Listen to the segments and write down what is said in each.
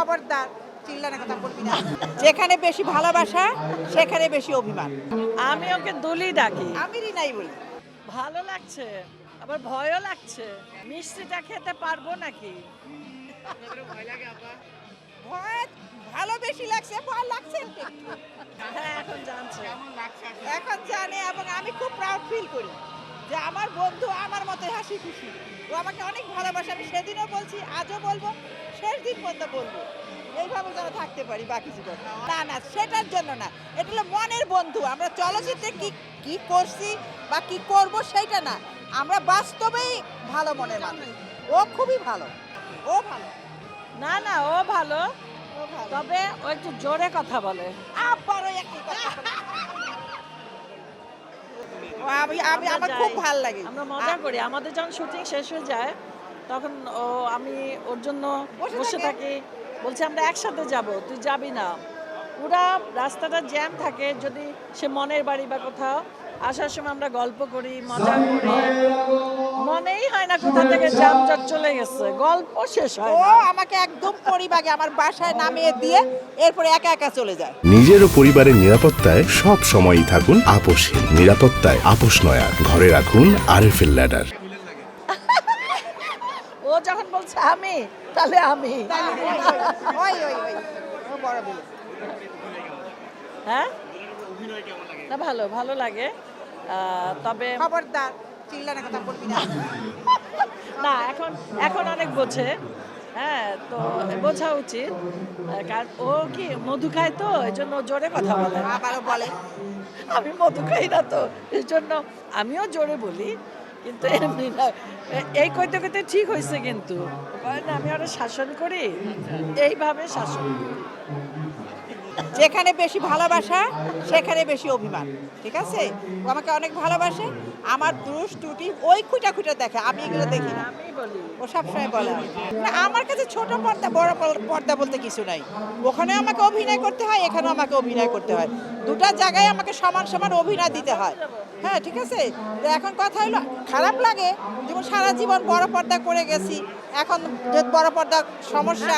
খবরদার চিল্লানোর কথা বলবি না। যেখানে বেশি ভালোবাসা সেখানে বেশি অভিমান। আমি ওকে দুলি ডাকি। আমি রিনাই বলি। ভালো লাগছে, আবার ভয়ও লাগছে। মিষ্টিটা খেতে পারবো নাকি? ভয় ভালো বেশি লাগছে, ভয় লাগছে একটু। হ্যাঁ, এখন জানছে। এখন জানে এবং আমি খুব প্রাউড ফিল করি যে আমার বন্ধু আমার মতো হাসি খুশি। ও আমাকে অনেক ভালোবাসে, আমি সেদিনও বলছি, আজও বলবো, শেষ দিন পর্যন্ত বলবো। এইভাবে যেন থাকতে পারি বাকি জীবন। না না, সেটার জন্য না, এটা হলো মনের বন্ধু। আমরা চলচ্চিত্রে কি কি করছি বা কি করব সেইটা না, আমরা বাস্তবেই ভালো মনের মানুষ। ও খুবই ভালো, ও ভালো, না না, ও ভালো, ও ভালো। তবে ও একটু জোরে কথা বলে। আবারও একই কথা বলে। আমি আমি আমরা আমার যাই, খুব ভালো লাগে। আমরা মজা করি। আমাদের যখন শুটিং শেষ হয়ে যায় তখন আমি ওর জন্য বসে বসে থাকে? থাকি, বলছে আমরা একসাথে যাব, তুই যাবি না। পুরা রাস্তাটা জ্যাম থাকে, যদি সে মনের বাড়ি বা কোথাও আসার সময় আমরা গল্প করি, মজা করি, মনেই হয় না কোথা থেকে জ্যাম জট চলে গেছে, গল্প শেষ হয় ও না। আমাকে একদম পরিবাগে আমার বাসায় নামিয়ে দিয়ে এরপরে একা একা চলে যায়। নিজের ও পরিবারের নিরাপত্তায় সব সময়ই থাকুন আপোষহীন। নিরাপত্তায় আপোষ নয়া। ঘরে রাখুন আরএফএল ল্যাডার। ও যখন বলছে আমি, তাহলে আমি। ওই ওই ওই ও বড় বলে। হ্যাঁ, না ভালো ভালো লাগে, তবে খবরদার চিল্লানোর কথা বলবি না। না, এখন এখন অনেক বোঝে। হ্যাঁ, তো বোঝা উচিত, কারণ ও কি মধু খায়, তো এই জন্য জোরে কথা বলে। আবারও বলে। আমি মধু খাই না, তো এই জন্য আমিও জোরে বলি, কিন্তু এমনি না। এই কইতে কইতে ঠিক হয়েছে, কিন্তু বলে না, আমি ওরা শাসন করি, এইভাবে শাসন করি। যেখানে বেশি ভালোবাসা সেখানে বেশি অভিমান। ঠিক আছে, ও আমাকে অনেক ভালোবাসে, আমার দোষ ত্রুটি ওই খুঁটা খুঁটা দেখে, আমি এগুলো দেখি না। আমি বলি, ও সবসময় বলে না, আমার কাছে ছোট পর্দা বড় পর্দা বলতে কিছু নাই। ওখানে আমাকে অভিনয় করতে হয়, এখানেও আমাকে অভিনয় করতে হয়, দুটা জায়গায় আমাকে সমান সমান অভিনয় দিতে হয়। হ্যাঁ ঠিক আছে, তো এখন কথা হলো খারাপ লাগে যেমন সারা জীবন বড় পর্দা করে গেছি, এখন যে বড় পর্দা সমস্যা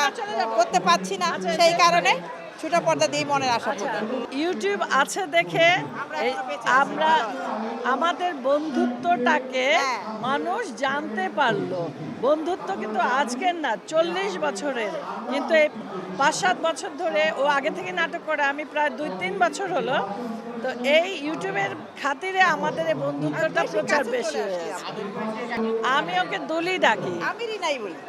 করতে পারছি না, সেই কারণে ছোট পর্দা দিয়ে মনের আশা আচ্ছা, পূরণ। ইউটিউব আছে দেখে আমরা আমাদের বন্ধুত্বটাকে হ্যাঁ। মানুষ জানতে পারলো। বন্ধুত্ব কিন্তু আজকের না, 40 বছরের, কিন্তু এই 5-7 বছর ধরে, ও আগে থেকে নাটক করে, আমি প্রায় 2-3 বছর হলো। তো এই ইউটিউবের খাতিরে আমাদের এই বন্ধুত্বটা প্রচার বেশি হয়েছে। আমি ওকে দুলি ডাকি। আমি রিনাই বলি।